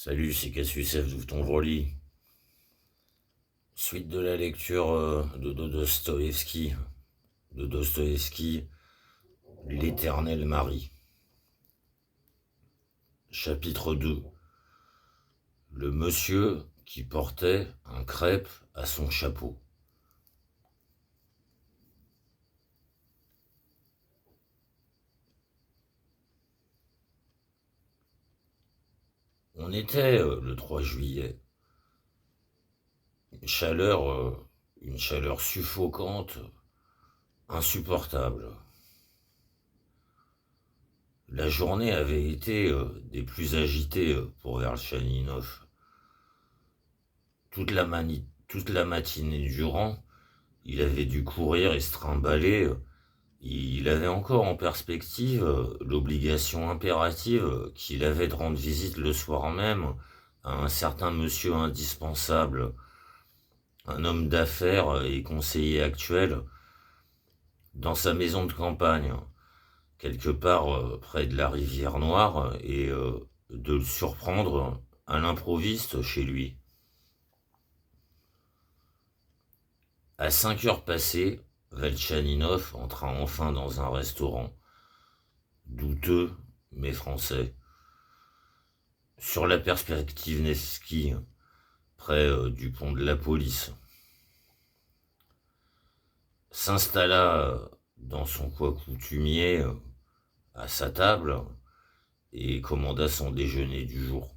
Salut, c'est Cassius, d'ouvre ton Vroly. Suite de la lecture de Dostoïevski, L'Éternel Mari. Chapitre 2. Le monsieur qui portait un crêpe à son chapeau. On était le 3 juillet. Une chaleur, une chaleur suffocante, insupportable. La journée avait été des plus agitées pour Verchaninov. Toute la matinée durant, il avait dû courir et se trimballer. Il avait encore en perspective l'obligation impérative qu'il avait de rendre visite le soir même à un certain monsieur indispensable, un homme d'affaires et conseiller actuel, dans sa maison de campagne, quelque part près de la rivière Noire, et de le surprendre à l'improviste chez lui. À 5 heures passées, Velchaninov entra enfin dans un restaurant, douteux mais français, sur la perspective Nevsky, près du pont de la Police. S'installa dans son coin coutumier à sa table et commanda son déjeuner du jour.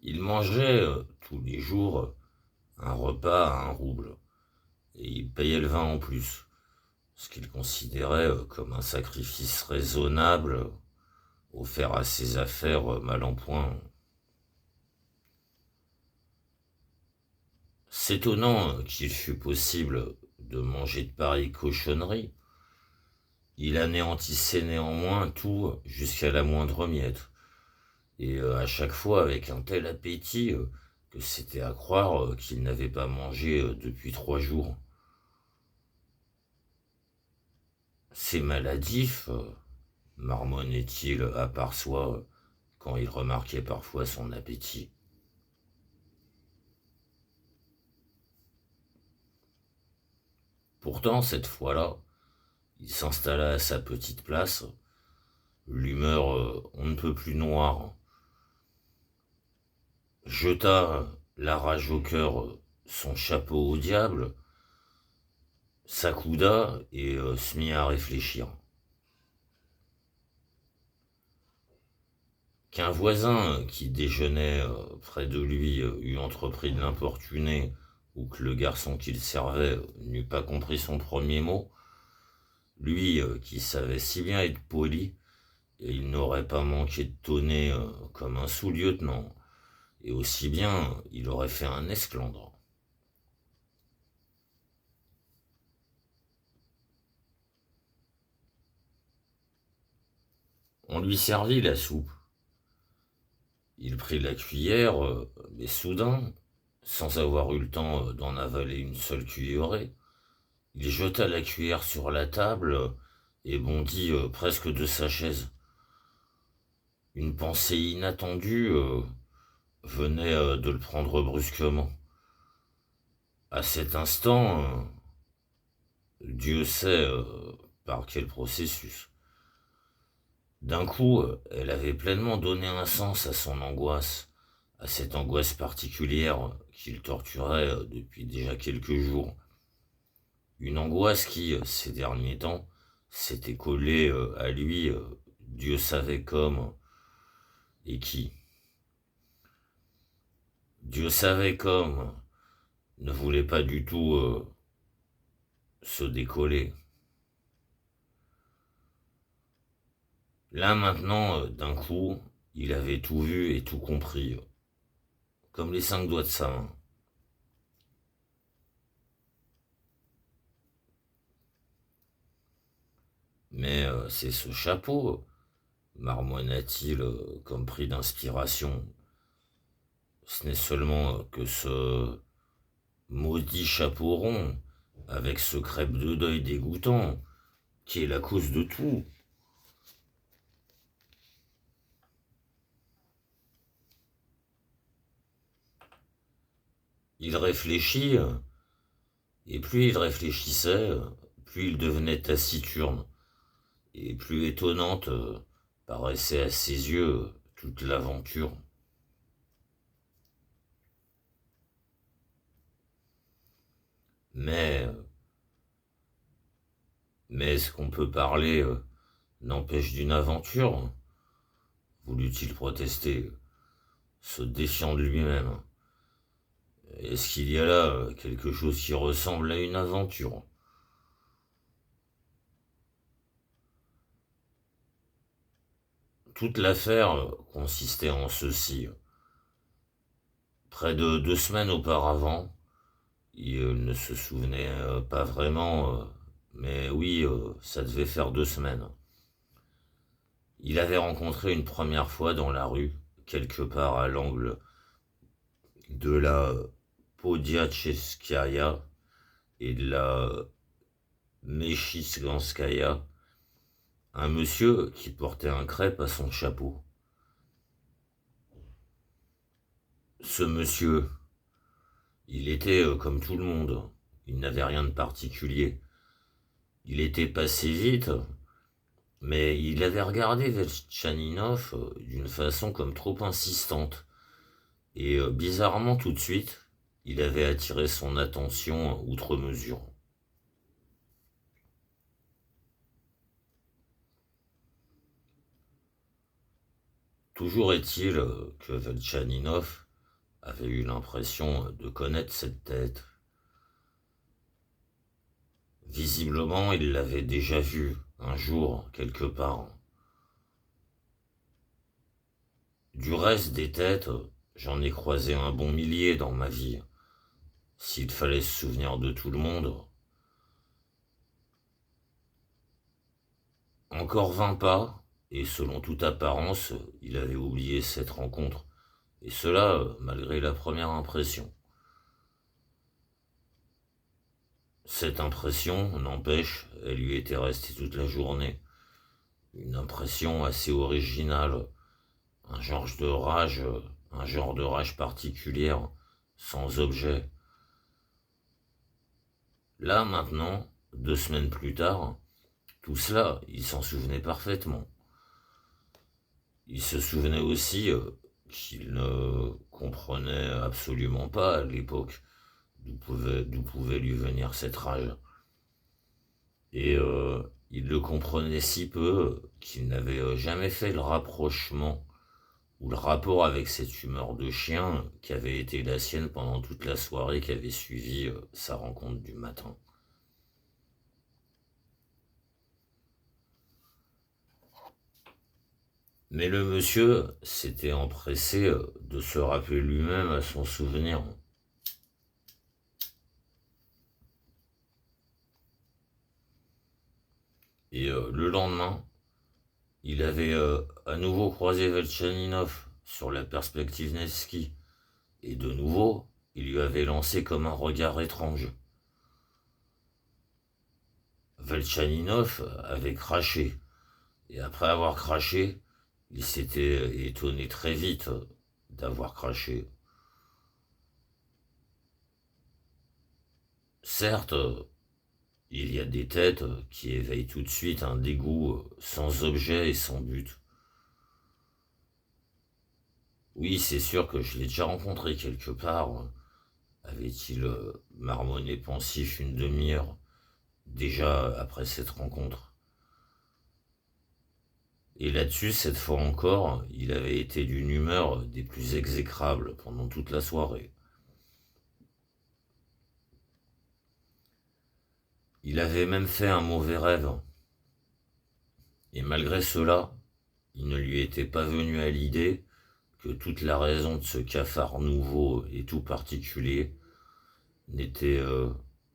Il mangeait tous les jours un repas à 1 rouble, et il payait le vin en plus, ce qu'il considérait comme un sacrifice raisonnable offert à ses affaires mal en point. S'étonnant qu'il fût possible de manger de pareilles cochonneries, il anéantissait néanmoins tout jusqu'à la moindre miette, et à chaque fois avec un tel appétit que c'était à croire qu'il n'avait pas mangé depuis 3 jours. C'est maladif, marmonnait-il à part soi quand il remarquait parfois son appétit. Pourtant, cette fois-là, il s'installa à sa petite place, l'humeur on ne peut plus noire, jeta la rage au cœur son chapeau au diable, s'accouda et se mit à réfléchir. Qu'un voisin qui déjeunait près de lui eût entrepris de l'importuner, ou que le garçon qu'il servait n'eût pas compris son premier mot, lui qui savait si bien être poli, et il n'aurait pas manqué de tonner comme un sous-lieutenant, et aussi bien il aurait fait un esclandre. On lui servit la soupe. Il prit la cuillère, mais soudain, sans avoir eu le temps d'en avaler une seule cuillerée, il jeta la cuillère sur la table et bondit presque de sa chaise. Une pensée inattendue venait de le prendre brusquement. À cet instant, Dieu sait par quel processus. D'un coup, elle avait pleinement donné un sens à son angoisse, à cette angoisse particulière qui le torturait depuis déjà quelques jours. Une angoisse qui, ces derniers temps, s'était collée à lui, Dieu savait comme, et qui, Dieu savait comme, ne voulait pas du tout se décoller. Là maintenant, d'un coup, il avait tout vu et tout compris, comme les 5 doigts de sa main. Mais c'est ce chapeau, marmonna-t-il comme pris d'inspiration. Ce n'est seulement que ce maudit chapeau rond avec ce crêpe de deuil dégoûtant, qui est la cause de tout. Il réfléchit, et plus il réfléchissait, plus il devenait taciturne, et plus étonnante paraissait à ses yeux toute l'aventure. Mais, mais est-ce qu'on peut parler n'empêche d'une aventure? Voulut-il protester, se défiant de lui-même. Est-ce qu'il y a là quelque chose qui ressemble à une aventure? Toute l'affaire consistait en ceci. Près de 2 semaines auparavant, il ne se souvenait pas vraiment, mais oui, ça devait faire 2 semaines. Il avait rencontré une première fois dans la rue, quelque part à l'angle de la Podiachevskaya et de la Mechisganskaya, un monsieur qui portait un crêpe à son chapeau. Ce monsieur, il était comme tout le monde, il n'avait rien de particulier. Il était passé vite, mais il avait regardé Velchaninov d'une façon comme trop insistante. Et bizarrement tout de suite, il avait attiré son attention outre mesure. Toujours est-il que Velchaninov avait eu l'impression de connaître cette tête. Visiblement, il l'avait déjà vue un jour quelque part. Du reste des têtes, j'en ai croisé un bon millier dans ma vie. S'il fallait se souvenir de tout le monde. Encore 20 pas, et selon toute apparence, il avait oublié cette rencontre, et cela malgré la première impression. Cette impression, n'empêche, elle lui était restée toute la journée. Une impression assez originale, un genre de rage particulière, sans objet. Là maintenant, 2 semaines plus tard, tout cela, il s'en souvenait parfaitement. Il se souvenait aussi qu'il ne comprenait absolument pas à l'époque d'où pouvait lui venir cette rage. Et il le comprenait si peu qu'il n'avait jamais fait le rapprochement ou le rapport avec cette humeur de chien qui avait été la sienne pendant toute la soirée qui avait suivi sa rencontre du matin. Mais le monsieur s'était empressé de se rappeler lui-même à son souvenir. Et le lendemain, il avait à nouveau croisé Velchaninov sur la perspective Nevsky. Et de nouveau, il lui avait lancé comme un regard étrange. Velchaninov avait craché. Et après avoir craché, il s'était étonné très vite d'avoir craché. Certes, il y a des têtes qui éveillent tout de suite un dégoût sans objet et sans but. Oui, c'est sûr que je l'ai déjà rencontré quelque part, avait-il marmonné pensif une demi-heure, déjà après cette rencontre. Et là-dessus, cette fois encore, il avait été d'une humeur des plus exécrables pendant toute la soirée. Il avait même fait un mauvais rêve. Et malgré cela, il ne lui était pas venu à l'idée que toute la raison de ce cafard nouveau et tout particulier n'était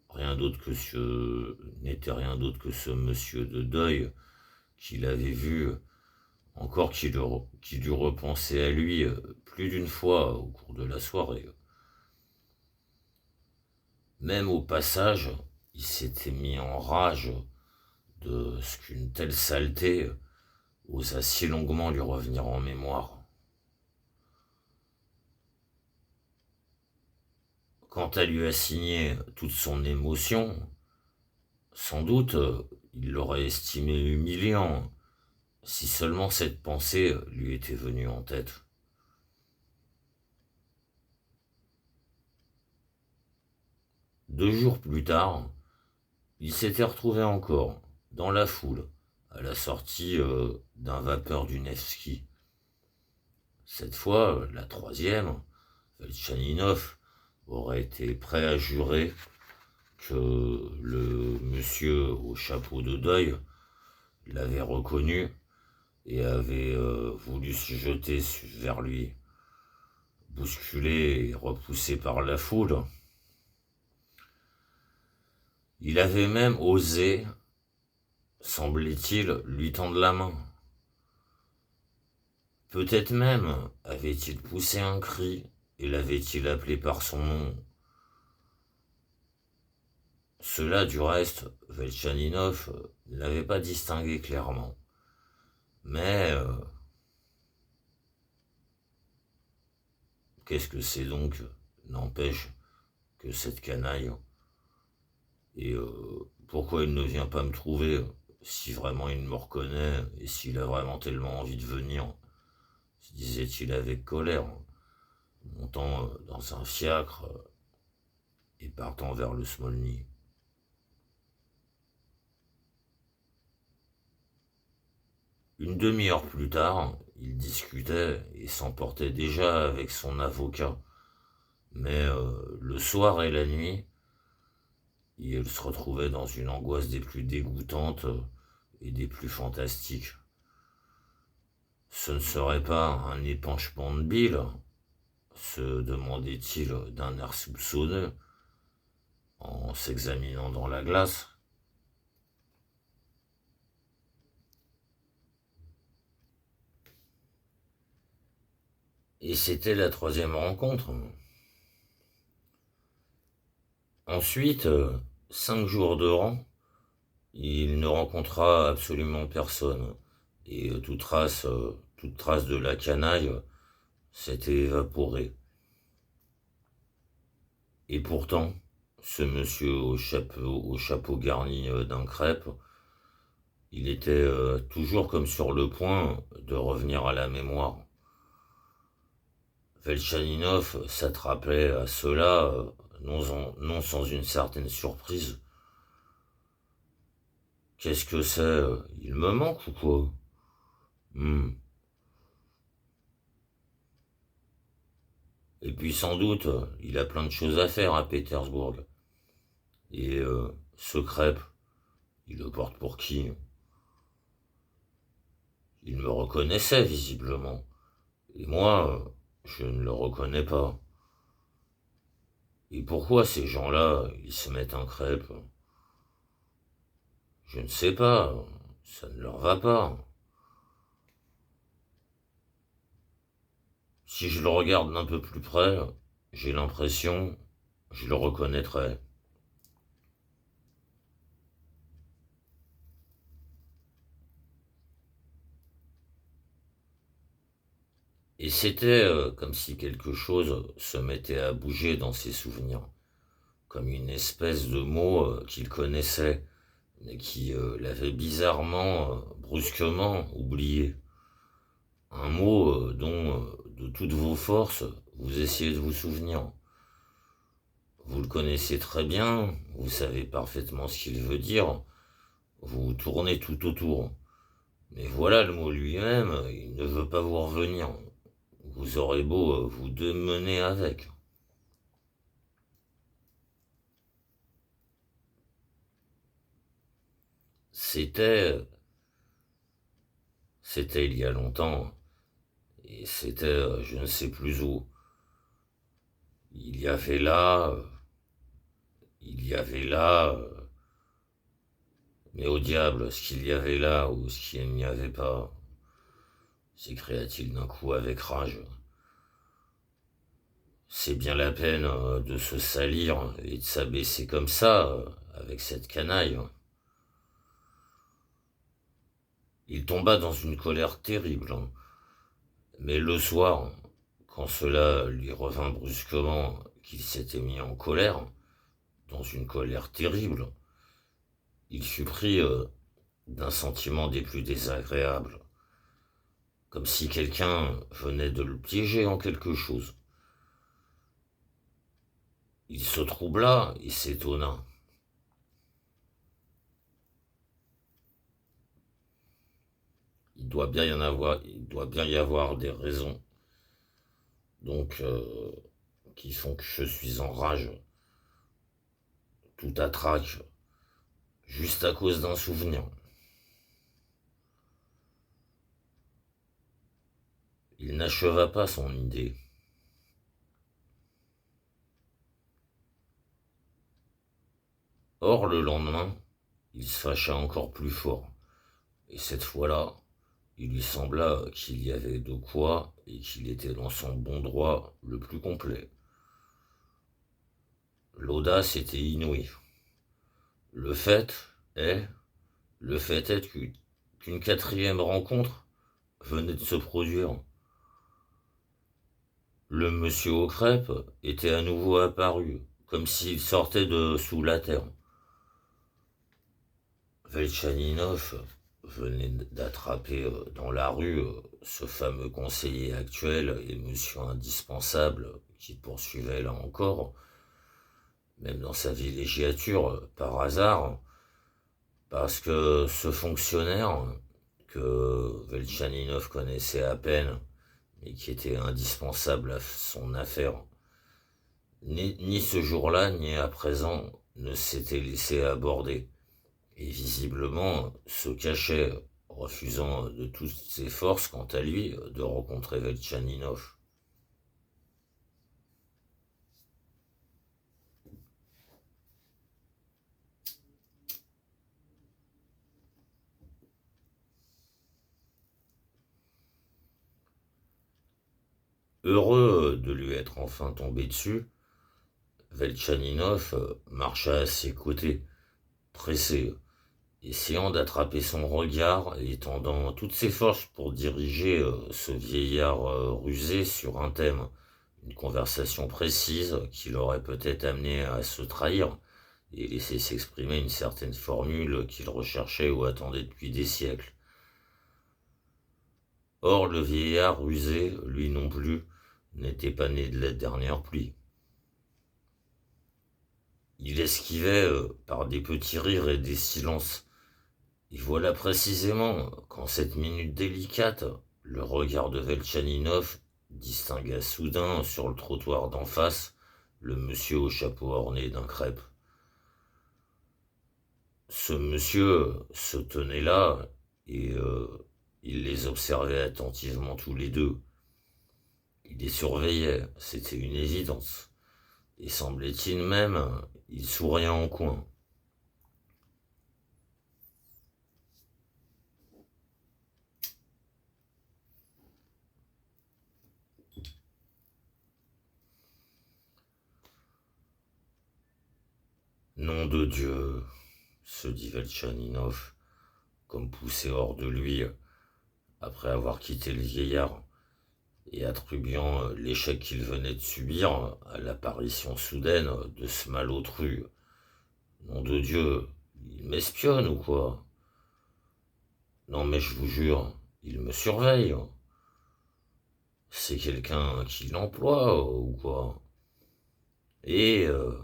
rien d'autre que ce monsieur de deuil qu'il avait vu, encore qu'il dut repenser à lui plus d'une fois au cours de la soirée. Même au passage, il s'était mis en rage de ce qu'une telle saleté osa si longuement lui revenir en mémoire. Quand elle lui a signé toute son émotion, sans doute il l'aurait estimé humiliant, si seulement cette pensée lui était venue en tête. 2 jours plus tard, il s'était retrouvé encore, dans la foule, à la sortie d'un vapeur du Nevski. Cette fois, la troisième, Velchaninov aurait été prêt à jurer que le monsieur au chapeau de deuil l'avait reconnu et avait voulu se jeter vers lui, bousculé et repoussé par la foule. Il avait même osé, semblait-il, lui tendre la main. Peut-être même avait-il poussé un cri et l'avait-il appelé par son nom. Cela, du reste, Velchaninov ne l'avait pas distingué clairement. Mais qu'est-ce que c'est donc, n'empêche, que cette canaille? Et pourquoi il ne vient pas me trouver si vraiment il me reconnaît et s'il a vraiment tellement envie de venir, se disait-il avec colère, montant dans un fiacre et partant vers le Smolny. Une demi-heure plus tard, il discutait et s'emportait déjà avec son avocat. Mais le soir et la nuit, il se retrouvait dans une angoisse des plus dégoûtantes et des plus fantastiques. Ce ne serait pas un épanchement de bile, se demandait-il d'un air soupçonneux en s'examinant dans la glace. Et c'était la troisième rencontre. Ensuite, 5 jours de rang, il ne rencontra absolument personne, et toute trace de la canaille s'était évaporée. Et pourtant, ce monsieur au chapeau garni d'un crêpe, il était toujours comme sur le point de revenir à la mémoire. Velchaninov s'attrapait à cela, non sans une certaine surprise. Qu'est-ce que c'est? Il me manque ou quoi? Et puis sans doute, il a plein de choses à faire à Pétersbourg. Et ce crêpe, il le porte pour qui? Il me reconnaissait visiblement. Et moi, je ne le reconnais pas. Et pourquoi ces gens-là, ils se mettent un crêpe? Je ne sais pas, ça ne leur va pas. Si je le regarde d'un peu plus près, j'ai l'impression, je le reconnaîtrais. Et c'était comme si quelque chose se mettait à bouger dans ses souvenirs, comme une espèce de mot qu'il connaissait, mais qui l'avait bizarrement, brusquement oublié. Un mot dont, de toutes vos forces, vous essayez de vous souvenir. Vous le connaissez très bien, vous savez parfaitement ce qu'il veut dire, vous tournez tout autour. Mais voilà le mot lui-même, il ne veut pas vous revenir. Vous aurez beau vous démener avec. C'était il y a longtemps, et c'était je ne sais plus où. Il y avait là, il y avait là, mais au diable, ce qu'il y avait là ou ce qu'il n'y avait pas, s'écria-t-il d'un coup avec rage. C'est bien la peine de se salir et de s'abaisser comme ça, avec cette canaille. Il tomba dans une colère terrible. Mais le soir, quand cela lui revint brusquement qu'il s'était mis en colère, dans une colère terrible, il fut pris d'un sentiment des plus désagréables, comme si quelqu'un venait de le piéger en quelque chose. Il se troubla et s'étonna. Il doit bien y avoir des raisons, donc, qui font que je suis en rage, tout à trac, juste à cause d'un souvenir. Il n'acheva pas son idée. Or, le lendemain, il se fâcha encore plus fort, et cette fois-là, il lui sembla qu'il y avait de quoi et qu'il était dans son bon droit le plus complet. L'audace était inouïe. Le fait est, le fait est qu'une quatrième rencontre venait de se produire. Le monsieur aux crêpes était à nouveau apparu, comme s'il sortait de sous la terre. Velchaninov venait d'attraper dans la rue ce fameux conseiller actuel et monsieur indispensable qui poursuivait là encore, même dans sa villégiature, par hasard, parce que ce fonctionnaire que Velchaninov connaissait à peine et qui était indispensable à son affaire, ni ce jour-là, ni à présent, ne s'était laissé aborder, et visiblement se cachait, refusant de toutes ses forces, quant à lui, de rencontrer Velchaninov. Heureux de lui être enfin tombé dessus, Velchaninov marcha à ses côtés, pressé, essayant d'attraper son regard et tendant toutes ses forces pour diriger ce vieillard rusé sur un thème, une conversation précise qui l'aurait peut-être amené à se trahir et laisser s'exprimer une certaine formule qu'il recherchait ou attendait depuis des siècles. Or, le vieillard rusé, lui non plus, n'était pas né de la dernière pluie. Il esquivait par des petits rires et des silences. Et voilà précisément qu'en cette minute délicate, le regard de Velchaninov distingua soudain sur le trottoir d'en face le monsieur au chapeau orné d'un crêpe. Ce monsieur se tenait là et il les observait attentivement tous les deux. Il les surveillait, c'était une évidence. Et semblait-il même, il souriait en coin. Nom de Dieu, se dit Velchaninov, comme poussé hors de lui, après avoir quitté le vieillard, et attribuant l'échec qu'il venait de subir à l'apparition soudaine de ce malotru. Nom de Dieu, il m'espionne ou quoi? Non mais je vous jure, il me surveille. C'est quelqu'un qui l'emploie ou quoi? Et, euh,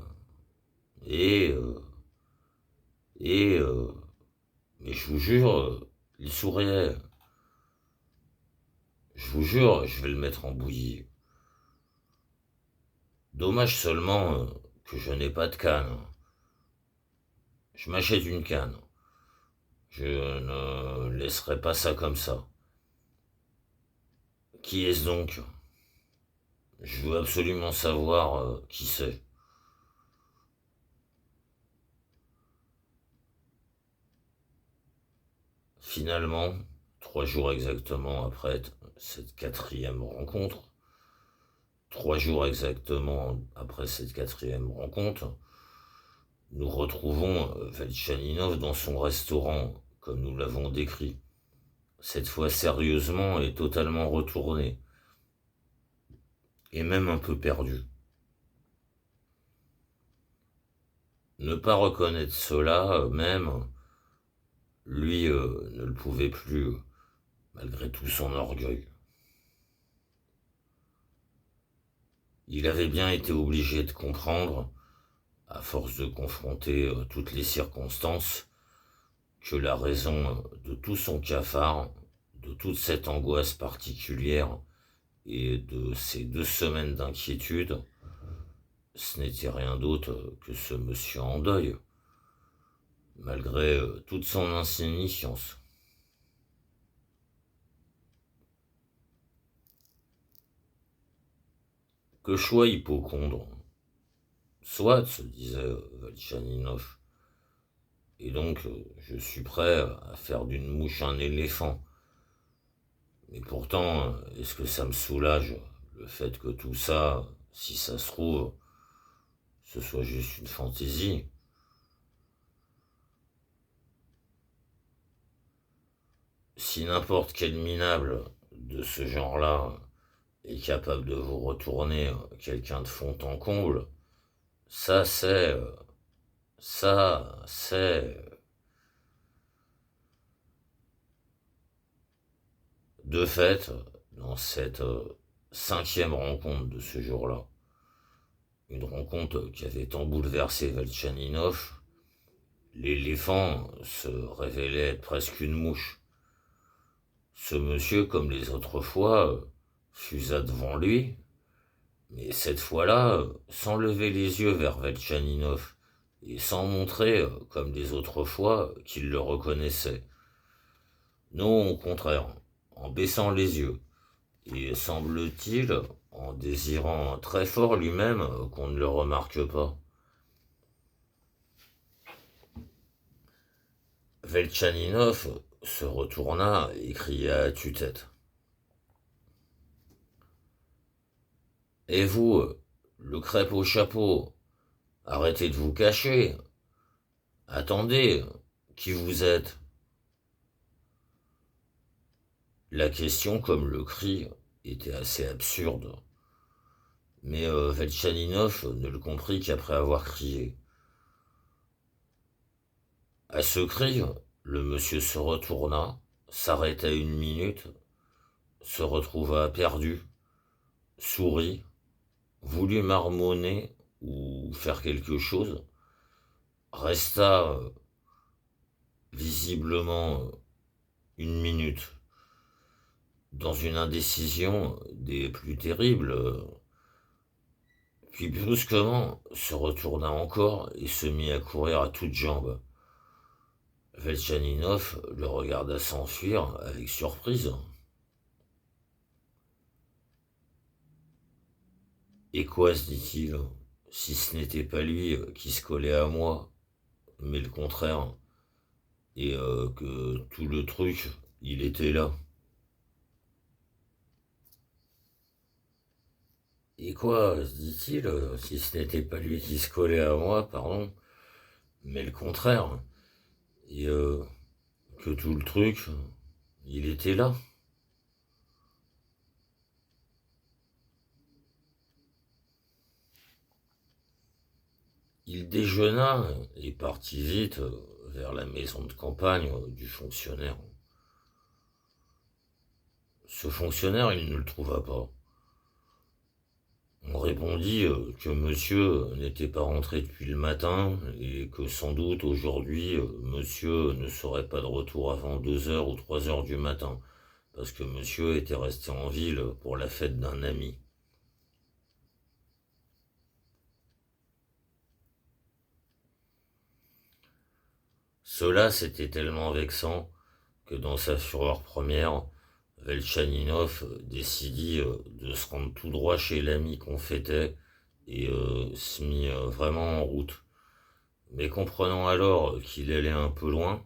et, euh, et, mais je vous jure, il souriait. Je vous jure, je vais le mettre en bouillie. Dommage seulement que je n'ai pas de canne. Je m'achète une canne. Je ne laisserai pas ça comme ça. Qui est-ce donc? Je veux absolument savoir qui c'est. Finalement, 3 jours exactement après cette quatrième rencontre, 3 jours exactement après cette quatrième rencontre, nous retrouvons Velchaninov dans son restaurant, comme nous l'avons décrit, cette fois sérieusement et totalement retourné, et même un peu perdu. Ne pas reconnaître cela, même, lui ne le pouvait plus, malgré tout son orgueil. Il avait bien été obligé de comprendre, à force de confronter toutes les circonstances, que la raison de tout son cafard, de toute cette angoisse particulière et de ces 2 semaines d'inquiétude, ce n'était rien d'autre que ce monsieur en deuil, malgré toute son insignifiance. Que choix hypocondre. Soit, se disait Velchaninov, et donc je suis prêt à faire d'une mouche un éléphant. Mais pourtant, est-ce que ça me soulage, le fait que tout ça, si ça se trouve, ce soit juste une fantaisie? Si n'importe quel minable de ce genre-là est capable de vous retourner quelqu'un de fond en comble, ça c'est... ça c'est... De fait, dans cette 5e rencontre de ce jour-là, une rencontre qui avait tant bouleversé Velchaninov, l'éléphant se révélait être presque une mouche. Ce monsieur, comme les autres fois, fusa devant lui, mais cette fois-là, sans lever les yeux vers Velchaninov, et sans montrer, comme les autres fois, qu'il le reconnaissait. Non, au contraire, en baissant les yeux, et semble-t-il, en désirant très fort lui-même qu'on ne le remarque pas. Velchaninov se retourna et cria à tue-tête. Et vous, le crêpe au chapeau, arrêtez de vous cacher. Attendez, qui vous êtes? La question, comme le cri, était assez absurde. Mais Velchaninov ne le comprit qu'après avoir crié. À ce cri, le monsieur se retourna, s'arrêta une minute, se retrouva perdu, sourit, voulut marmonner ou faire quelque chose, resta visiblement une minute dans une indécision des plus terribles, puis brusquement se retourna encore et se mit à courir à toutes jambes. Velchaninov le regarda s'enfuir avec surprise. Et quoi, se dit-il, si ce n'était pas lui qui se collait à moi, mais le contraire, et que tout le truc, il était là. Et quoi, se dit-il, si ce n'était pas lui qui se collait à moi, pardon, mais le contraire, et que tout le truc, il était là. Il déjeuna et partit vite vers la maison de campagne du fonctionnaire. Ce fonctionnaire, il ne le trouva pas. On répondit que monsieur n'était pas rentré depuis le matin et que sans doute aujourd'hui monsieur ne serait pas de retour avant 2 heures ou 3 heures du matin, parce que monsieur était resté en ville pour la fête d'un ami. Cela, c'était tellement vexant que dans sa fureur première, Velchaninov décidit de se rendre tout droit chez l'ami qu'on fêtait et se mit vraiment en route. Mais comprenant alors qu'il allait un peu loin,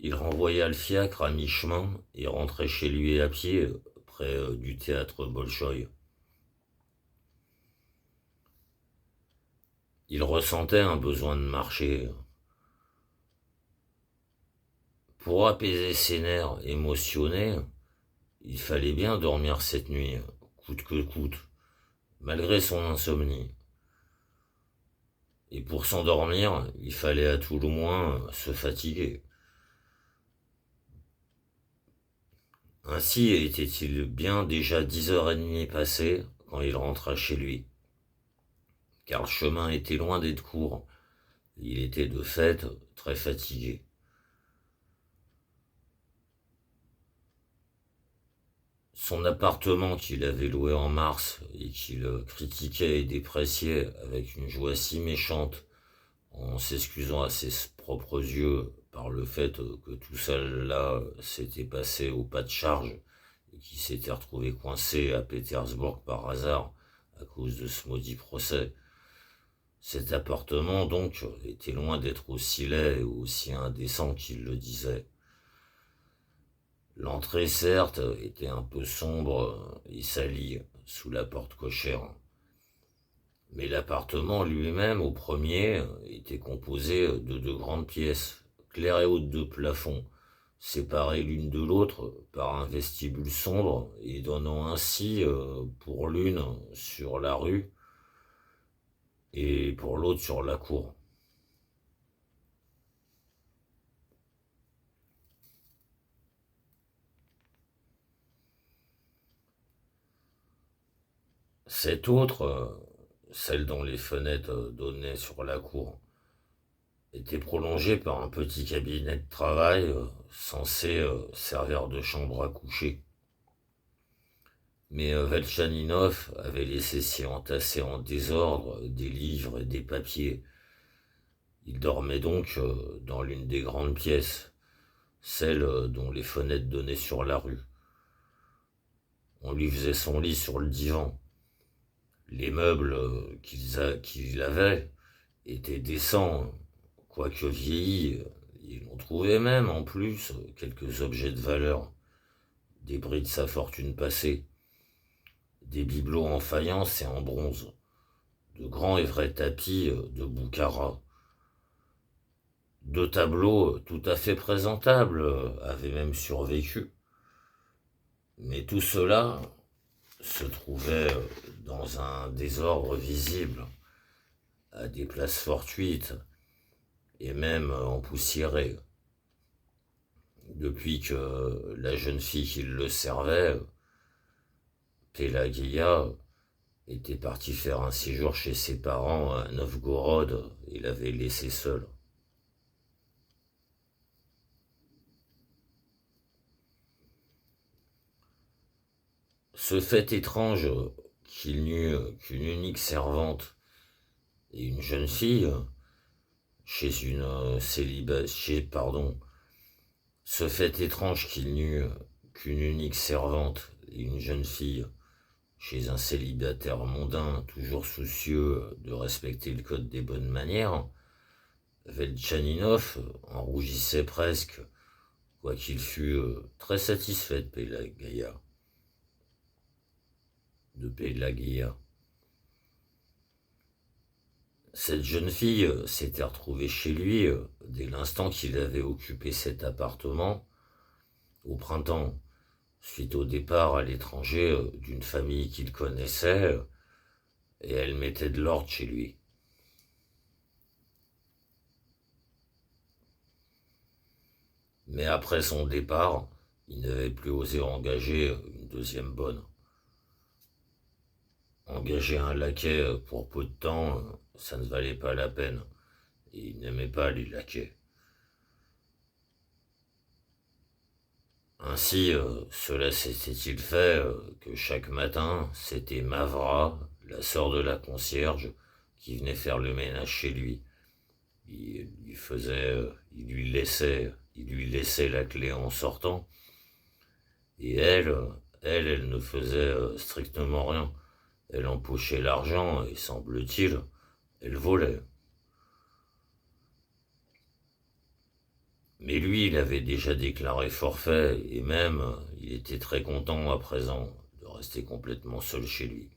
il renvoya le fiacre à mi-chemin et rentrait chez lui à pied près du théâtre Bolchoï. Il ressentait un besoin de marcher. Pour apaiser ses nerfs émotionnés, il fallait bien dormir cette nuit, coûte que coûte, malgré son insomnie. Et pour s'endormir, il fallait à tout le moins se fatiguer. Ainsi était-il bien déjà 10h30 passées quand il rentra chez lui, car le chemin était loin d'être court. Il était de fait très fatigué. Son appartement qu'il avait loué en mars et qu'il critiquait et dépréciait avec une joie si méchante, en s'excusant à ses propres yeux par le fait que tout ça là s'était passé au pas de charge et qu'il s'était retrouvé coincé à Pétersbourg par hasard à cause de ce maudit procès. Cet appartement, donc, était loin d'être aussi laid et aussi indécent qu'il le disait. L'entrée, certes, était un peu sombre et salie sous la porte cochère. Mais l'appartement lui-même, au premier, était composé de deux grandes pièces, claires et hautes de plafond, séparées l'une de l'autre par un vestibule sombre et donnant ainsi, pour l'une sur la rue et pour l'autre sur la cour. Cette autre, celle dont les fenêtres donnaient sur la cour, était prolongée par un petit cabinet de travail censé servir de chambre à coucher. Mais Velchaninov avait laissé s'y entasser en désordre des livres et des papiers. Il dormait donc dans l'une des grandes pièces, celle dont les fenêtres donnaient sur la rue. On lui faisait son lit sur le divan. Les meubles qu'il avait étaient décents, quoique vieillis. Il en trouvait même, en plus, quelques objets de valeur, des bris de sa fortune passée, des bibelots en faïence et en bronze, de grands et vrais tapis de Boukhara. Deux tableaux tout à fait présentables avaient même survécu. Mais tout cela se trouvait dans un désordre visible, à des places fortuites et même empoussiérées. Depuis que la jeune fille qui le servait, Pelagia, était partie faire un séjour chez ses parents à Novgorod et l'avait laissé seul. Ce fait étrange qu'il n'eût qu'une unique servante et une jeune fille chez une ce fait étrange qu'il n'eût qu'une unique servante et une jeune fille chez un célibataire mondain toujours soucieux de respecter le code des bonnes manières, Velchaninov en rougissait presque, quoiqu'il fût très satisfait de Pelagia. Cette jeune fille s'était retrouvée chez lui dès l'instant qu'il avait occupé cet appartement au printemps, suite au départ à l'étranger d'une famille qu'il connaissait, et elle mettait de l'ordre chez lui. Mais après son départ, il n'avait plus osé engager une deuxième bonne. Engager un laquais pour peu de temps, ça ne valait pas la peine, et il n'aimait pas les laquais. Ainsi, cela s'était-il fait que chaque matin, c'était Mavra, la sœur de la concierge, qui venait faire le ménage chez lui. Il lui laissait la clé en sortant, et elle ne faisait strictement rien. Elle empochait l'argent et, semble-t-il, elle volait. Mais lui, il avait déjà déclaré forfait, et même, il était très content à présent de rester complètement seul chez lui.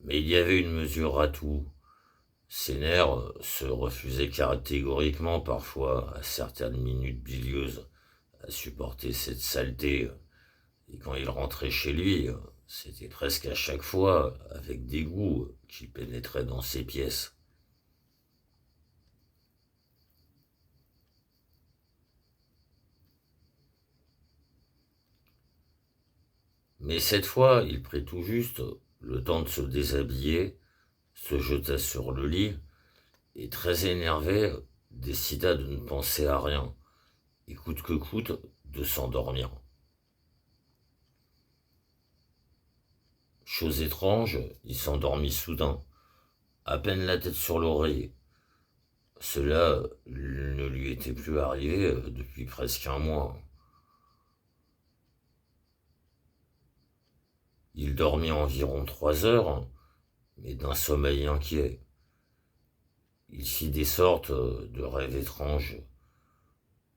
Mais il y avait une mesure à tout. Ses nerfs se refusaient catégoriquement parfois, à certaines minutes bilieuses, à supporter cette saleté. Et quand il rentrait chez lui, c'était presque à chaque fois avec dégoût qu'il pénétrait dans ses pièces. Mais cette fois, il prit tout juste le temps de se déshabiller, se jeta sur le lit, et très énervé, décida de ne penser à rien, et coûte que coûte de s'endormir. Chose étrange, il s'endormit soudain, à peine la tête sur l'oreiller. Cela ne lui était plus arrivé depuis presque un mois. Il dormit environ 3 heures, mais d'un sommeil inquiet. Il fit des sortes de rêves étranges,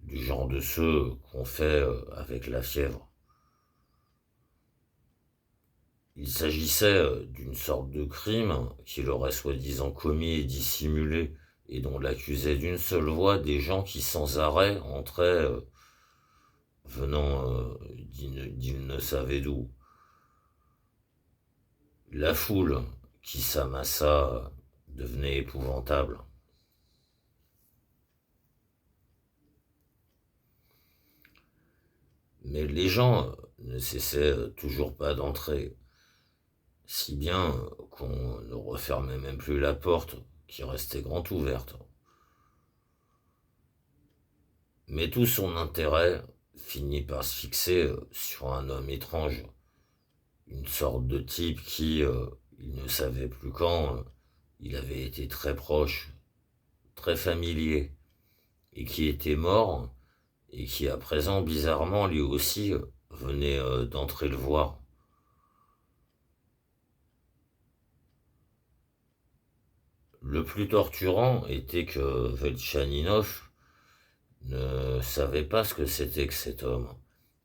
du genre de ceux qu'on fait avec la fièvre. Il s'agissait d'une sorte de crime qu'il aurait soi-disant commis et dissimulé, et dont l'accusait d'une seule voix des gens qui sans arrêt entraient, venant d'il ne savait d'où. La foule qui s'amassa devenait épouvantable. Mais les gens ne cessaient toujours pas d'entrer, si bien qu'on ne refermait même plus la porte qui restait grand ouverte. Mais tout son intérêt finit par se fixer sur un homme étrange, une sorte de type qui, il ne savait plus quand, il avait été très proche, très familier, et qui était mort, et qui à présent, bizarrement, lui aussi, venait d'entrer le voir. Le plus torturant était que Velchaninov ne savait pas ce que c'était que cet homme,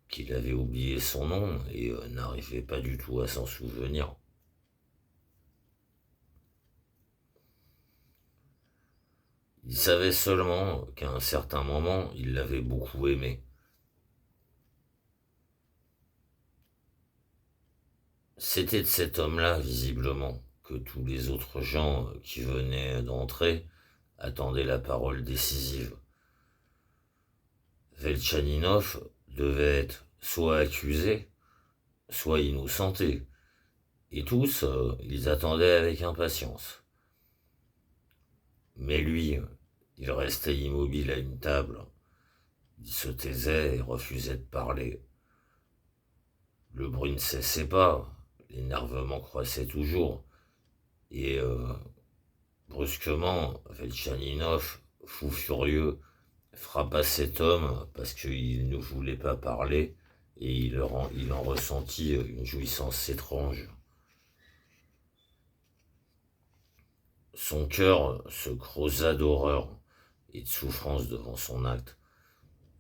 qu'il avait oublié son nom et n'arrivait pas du tout à s'en souvenir. Il savait seulement qu'à un certain moment, il l'avait beaucoup aimé. C'était de cet homme-là, visiblement, que tous les autres gens qui venaient d'entrer attendaient la parole décisive. Velchaninov devait être soit accusé, soit innocenté, et tous, ils attendaient avec impatience. Mais lui, il restait immobile à une table, il se taisait et refusait de parler. Le bruit ne cessait pas, l'énervement croissait toujours, et brusquement, Velchaninov, fou furieux, frappa cet homme parce qu'il ne voulait pas parler, et il en ressentit une jouissance étrange. Son cœur se creusa d'horreur et de souffrance devant son acte,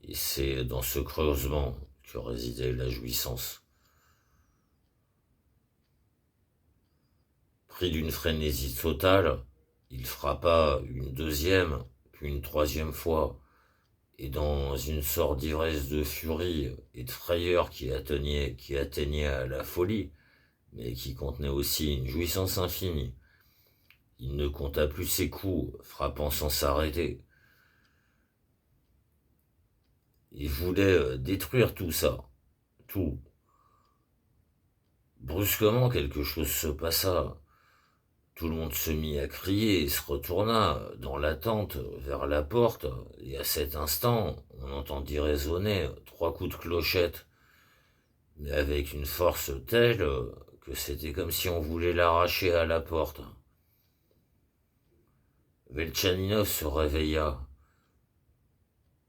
et c'est dans ce creusement que résidait la jouissance. Pris d'une frénésie totale, il frappa une deuxième, puis une troisième fois, et dans une sorte d'ivresse de furie et de frayeur qui atteignait à la folie, mais qui contenait aussi une jouissance infinie. Il ne compta plus ses coups, frappant sans s'arrêter. Il voulait détruire tout ça, tout. Brusquement, quelque chose se passa. Tout le monde se mit à crier et se retourna dans l'attente vers la porte, et à cet instant, on entendit résonner 3 coups de clochette, mais avec une force telle que c'était comme si on voulait l'arracher à la porte. Velchaninov se réveilla,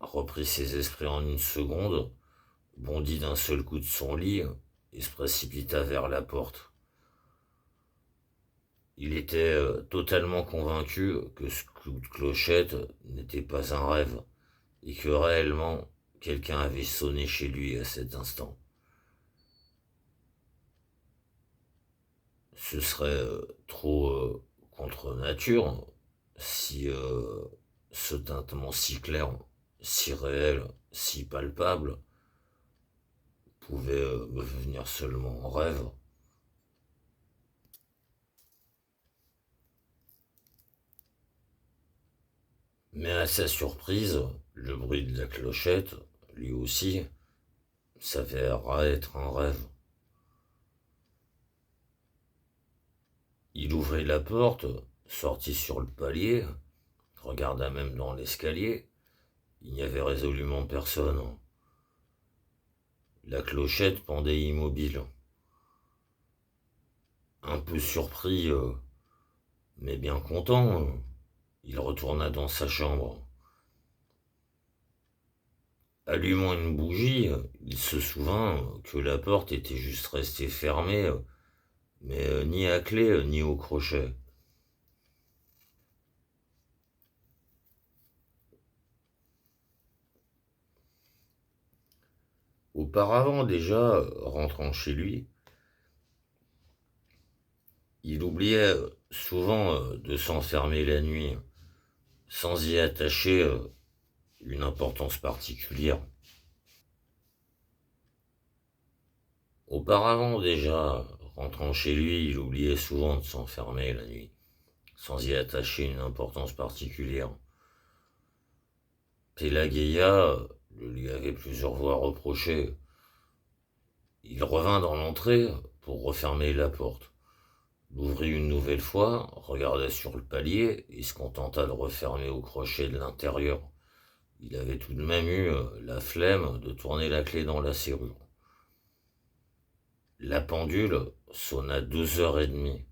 reprit ses esprits en une seconde, bondit d'un seul coup de son lit et se précipita vers la porte. Il était totalement convaincu que ce coup de clochette n'était pas un rêve, et que réellement quelqu'un avait sonné chez lui à cet instant. Ce serait trop contre nature si ce tintement si clair, si réel, si palpable pouvait me venir seulement en rêve. Mais à sa surprise, le bruit de la clochette, lui aussi, s'avéra être un rêve. Il ouvrit la porte, sortit sur le palier, regarda même dans l'escalier. Il n'y avait résolument personne. La clochette pendait immobile. Un peu surpris, mais bien content, il retourna dans sa chambre. Allumant une bougie, il se souvint que la porte était juste restée fermée, mais ni à clé ni au crochet. Auparavant déjà, rentrant chez lui, il oubliait souvent de s'enfermer la nuit, sans y attacher une importance particulière. Auparavant déjà, rentrant chez lui, il oubliait souvent de s'enfermer la nuit, sans y attacher une importance particulière. Pelageya le lui avait plusieurs fois reproché. Il revint dans l'entrée pour refermer la porte, l'ouvrit une nouvelle fois, regarda sur le palier et se contenta de refermer au crochet de l'intérieur. Il avait tout de même eu la flemme de tourner la clé dans la serrure. La pendule sonna 2 heures et demie.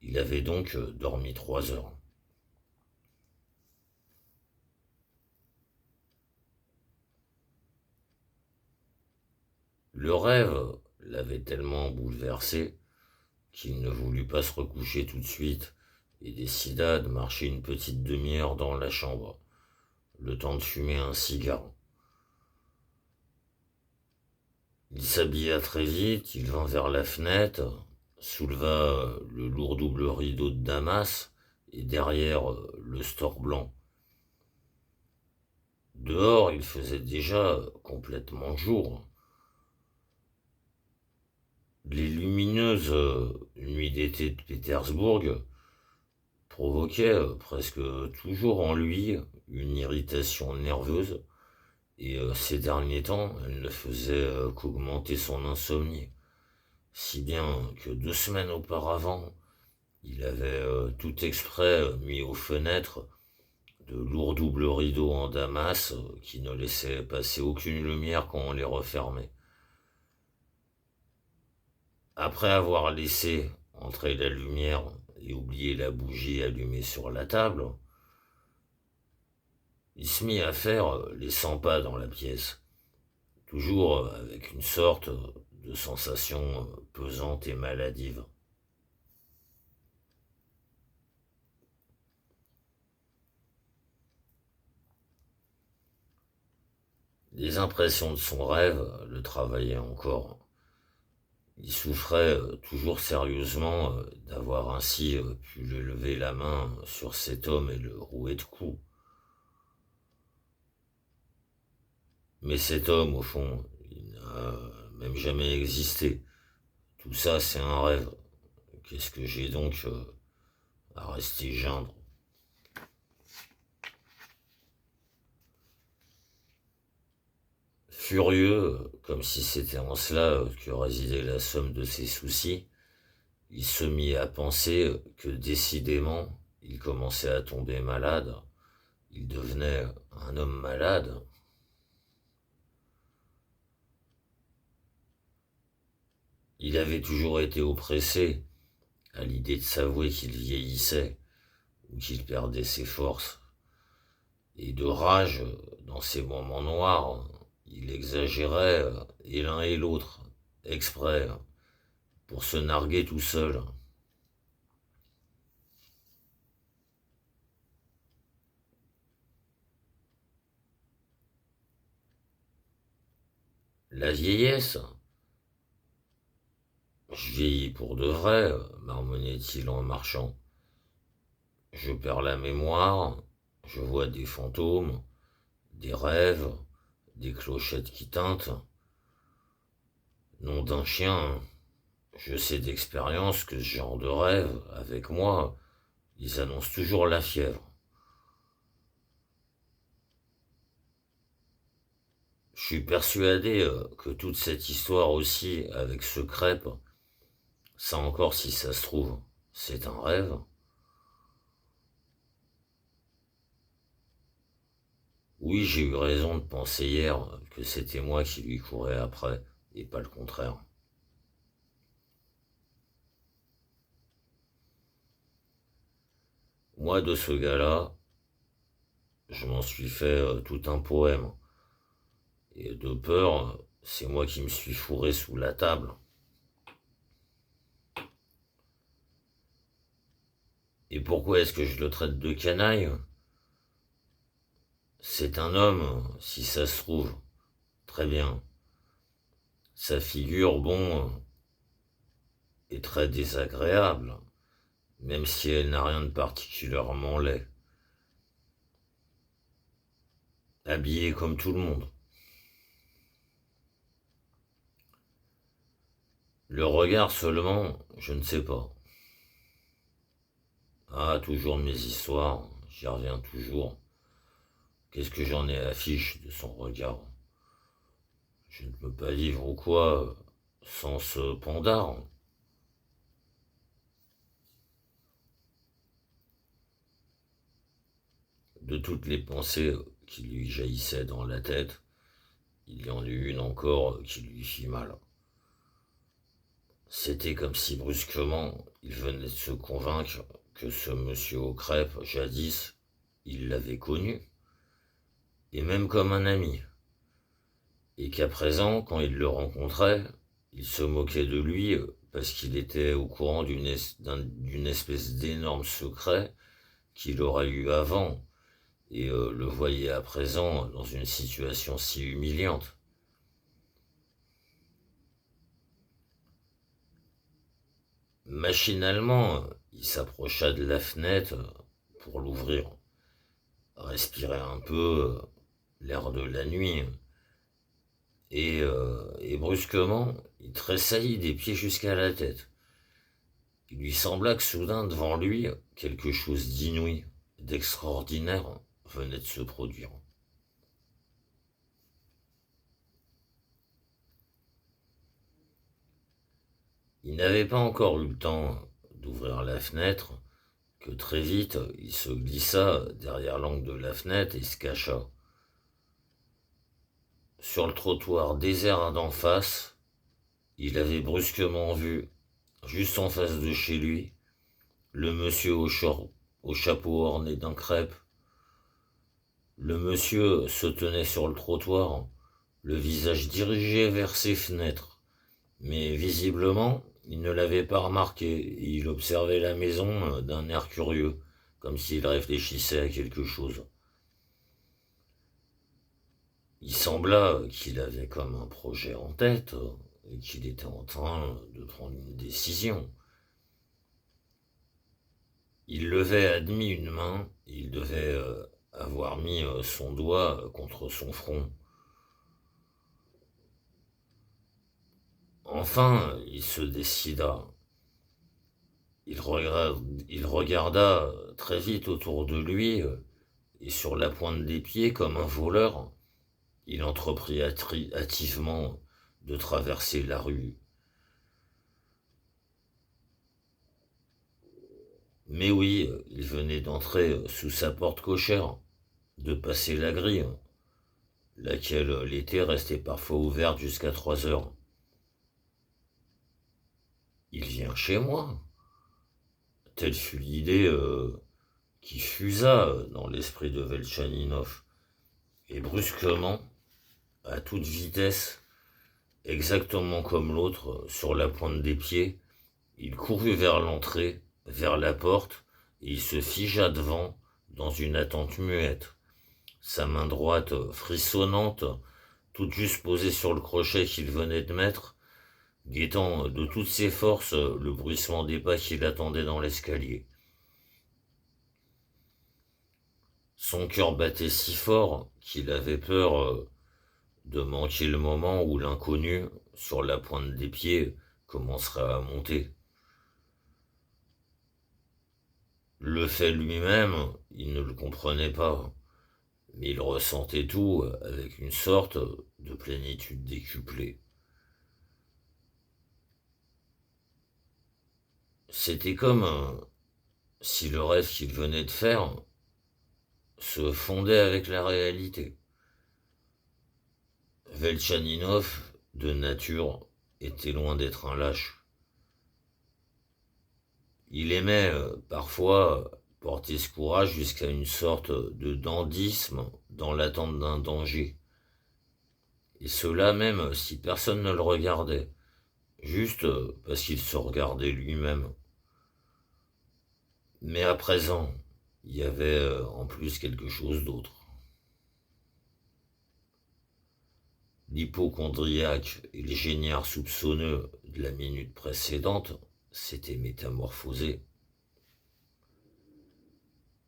Il avait donc dormi 3 heures. Le rêve l'avait tellement bouleversé qu'il ne voulut pas se recoucher tout de suite et décida de marcher une petite demi-heure dans la chambre, le temps de fumer un cigare. Il s'habilla très vite, il vint vers la fenêtre, souleva le lourd double rideau de Damas et derrière le store blanc. Dehors, il faisait déjà complètement jour. Les lumineuses nuits d'été de Pétersbourg provoquaient presque toujours en lui une irritation nerveuse, et ces derniers temps, elle ne faisait qu'augmenter son insomnie, si bien que 2 semaines auparavant, il avait tout exprès mis aux fenêtres de lourds doubles rideaux en damas qui ne laissaient passer aucune lumière quand on les refermait. Après avoir laissé entrer la lumière et oublié la bougie allumée sur la table, il se mit à faire les 100 pas dans la pièce, toujours avec une sorte de sensation pesante et maladive. Les impressions de son rêve le travaillaient encore. Il souffrait toujours sérieusement d'avoir ainsi pu lever la main sur cet homme et le rouer de coups. Mais cet homme, au fond, il n'a même jamais existé. Tout ça, c'est un rêve. Qu'est-ce que j'ai donc à rester geindre? Furieux, comme si c'était en cela que résidait la somme de ses soucis, il se mit à penser que décidément, il commençait à tomber malade. Il devenait un homme malade. Il avait toujours été oppressé à l'idée de s'avouer qu'il vieillissait ou qu'il perdait ses forces. Et de rage, dans ces moments noirs, il exagérait, et l'un et l'autre, exprès, pour se narguer tout seul. La vieillesse, Je vieillis pour de vrai, marmonnait-il en marchant. Je perds la mémoire, je vois des fantômes, des rêves, des clochettes qui tintent. Nom d'un chien, je sais d'expérience que ce genre de rêve, avec moi, ils annoncent toujours la fièvre. Je suis persuadé que toute cette histoire aussi, avec ce crêpe, ça encore si ça se trouve, c'est un rêve. Oui, j'ai eu raison de penser hier que c'était moi qui lui courais après, et pas le contraire. Moi, de ce gars-là, je m'en suis fait tout un poème. Et de peur, c'est moi qui me suis fourré sous la table. Et pourquoi est-ce que je le traite de canaille? C'est un homme, si ça se trouve. Très bien. Sa figure, bon, est très désagréable, même si elle n'a rien de particulièrement laid. Habillé comme tout le monde. Le regard seulement, je ne sais pas. Ah, toujours mes histoires, j'y reviens toujours. Qu'est-ce que j'en ai à fiche de son regard? Je ne peux pas vivre ou quoi sans ce pandard. De toutes les pensées qui lui jaillissaient dans la tête, il y en eut une encore qui lui fit mal. C'était comme si brusquement il venait de se convaincre que ce monsieur aux crêpes, jadis, il l'avait connu, et même comme un ami, et qu'à présent, quand il le rencontrait, il se moquait de lui parce qu'il était au courant d'une espèce d'énorme secret qu'il aurait eu avant, et le voyait à présent dans une situation si humiliante. Machinalement, il s'approcha de la fenêtre pour l'ouvrir, respirer un peu l'air de la nuit, et brusquement, il tressaillit des pieds jusqu'à la tête. Il lui sembla que soudain, devant lui, quelque chose d'inouï, d'extraordinaire venait de se produire. Il n'avait pas encore eu le temps d'ouvrir la fenêtre que très vite il se glissa derrière l'angle de la fenêtre et se cacha. Sur le trottoir désert d'en face, il avait brusquement vu, juste en face de chez lui, le monsieur au chapeau orné d'un crêpe. Le monsieur se tenait sur le trottoir, le visage dirigé vers ses fenêtres, mais visiblement, il ne l'avait pas remarqué et il observait la maison d'un air curieux, comme s'il réfléchissait à quelque chose. Il sembla qu'il avait comme un projet en tête et qu'il était en train de prendre une décision. Il levait à demi une main, il devait avoir mis son doigt contre son front. Enfin, il se décida. Il regarda très vite autour de lui et sur la pointe des pieds, comme un voleur, il entreprit hâtivement de traverser la rue. Mais oui, il venait d'entrer sous sa porte cochère, de passer la grille, laquelle l'été restait parfois ouverte jusqu'à 3 heures. Il vient chez moi. Telle fut l'idée qui fusa dans l'esprit de Velchaninov. Et brusquement, à toute vitesse, exactement comme l'autre, sur la pointe des pieds, il courut vers l'entrée, vers la porte, et il se figea devant, dans une attente muette. Sa main droite frissonnante, toute juste posée sur le crochet qu'il venait de mettre, guettant de toutes ses forces le bruissement des pas qui l'attendaient dans l'escalier. Son cœur battait si fort qu'il avait peur de manquer le moment où l'inconnu, sur la pointe des pieds, commencerait à monter. Le fait lui-même, il ne le comprenait pas, mais il ressentait tout avec une sorte de plénitude décuplée. C'était comme si le rêve qu'il venait de faire se fondait avec la réalité. Velchaninov, de nature, était loin d'être un lâche. Il aimait parfois porter ce courage jusqu'à une sorte de dandysme dans l'attente d'un danger. Et cela même si personne ne le regardait, juste parce qu'il se regardait lui-même. Mais à présent, il y avait en plus quelque chose d'autre. L'hypocondriaque et le géniard soupçonneux de la minute précédente s'étaient métamorphosés.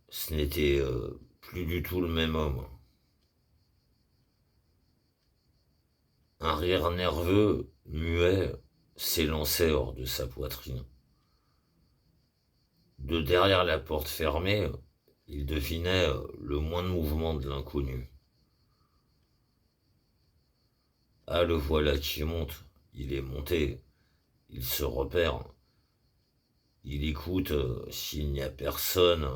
Ce n'était plus du tout le même homme. Un rire nerveux, muet, s'élançait hors de sa poitrine. De derrière la porte fermée, il devinait le moindre mouvement de l'inconnu. Ah, le voilà qui monte. Il est monté. Il se repère. Il écoute s'il n'y a personne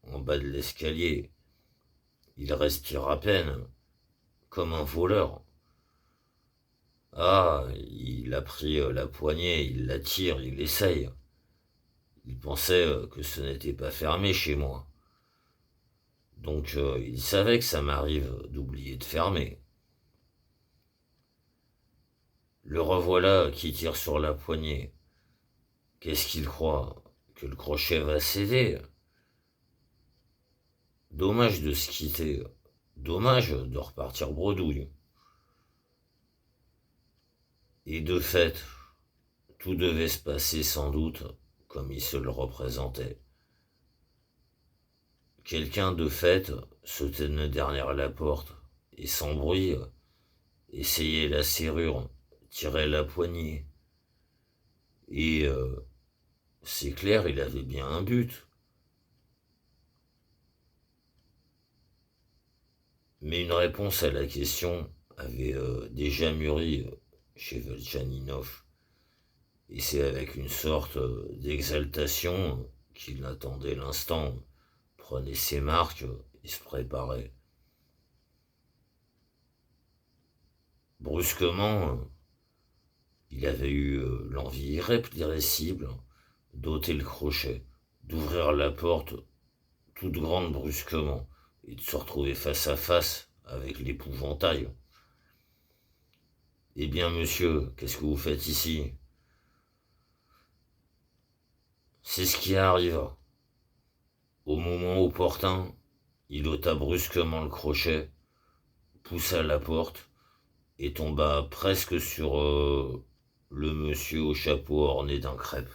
en bas de l'escalier. Il respire à peine, comme un voleur. Ah, il a pris la poignée, il la tire, il essaye. Il pensait que ce n'était pas fermé chez moi. Donc il savait que ça m'arrive d'oublier de fermer. Le revoilà qui tire sur la poignée. Qu'est-ce qu'il croit? Que le crochet va céder? Dommage de se quitter. Dommage de repartir bredouille. Et de fait, tout devait se passer sans doute comme il se le représentait. Quelqu'un de fait se tenait derrière la porte et sans bruit essayait la serrure, tirait la poignée. Et c'est clair, il avait bien un but. Mais une réponse à la question avait déjà mûri chez Velchaninov. Et c'est avec une sorte d'exaltation qu'il attendait l'instant, prenait ses marques et se préparait. Brusquement, il avait eu l'envie irrépressible d'ôter le crochet, d'ouvrir la porte toute grande brusquement et de se retrouver face à face avec l'épouvantail. Eh bien, monsieur, qu'est-ce que vous faites ici? C'est ce qui arriva. Au moment opportun, il ôta brusquement le crochet, poussa la porte et tomba presque sur le monsieur au chapeau orné d'un crêpe.